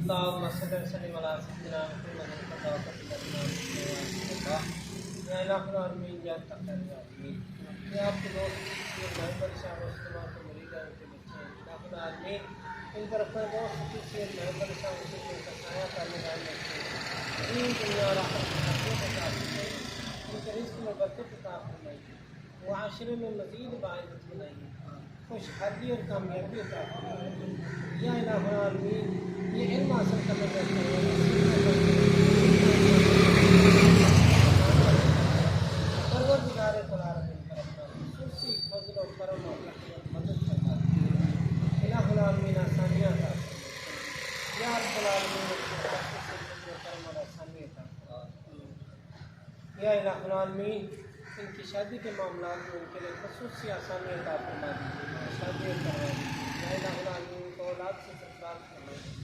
اللهم صل وسلم على سيدنا محمد یا الہ العالمین یا تقدیر العالمین یا آپ کے دوست یہ محمد شاہ مصطفیٰ کو مرید ہیں ان کے بچے ہیں الہ العالمین ان پر اپنے دوست خصوصیت محمد شاہ مصطفیٰ کا سایہ کرنے والے رکھتے ہیں دین دنیا اور آخرت میں حقیقت عطا فرمائیے ان کے رزق میں برکت عطا فرمائیے معاشرے میں مزید باعزت بنائیے خوشحالی اور کامیابی عطا فرمائیے یا الہ العالمین یہ علم حاصل کرنے چاہتے ہیں پروردگار العالمین پر اپنا خصوصی فضل و کرم اور مدد کرنا الہ العالمین آسانیاں عطا فرمائے یا رب العالمین خصوصی فضل و کرم اور آسانی عطا فرمائے یا الہ العالمین ان کی شادی کے معاملات میں ان کے لیے خصوصی آسانی عطا فرما دیجیے شادی کروا دیجیے یا الہ العالمین کو اولاد سے سرفراز فرمائے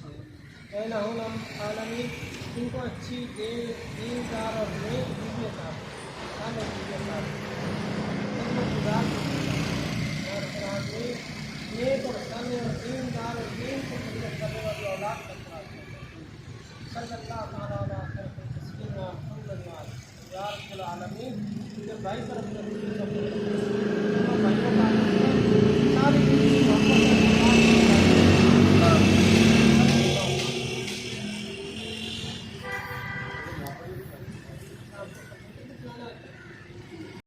اے الہ العالمین ان کو اچھی دیندار اور نیک بیوی عطا فرمائے نیک اور صالح اور دیندار اور دین کو خدمت کرنے والی اولاد کا صلی اللہ تعالیٰ علیہ وسلم تسلیم محمد یا رب العالمین بھائی پر اپنے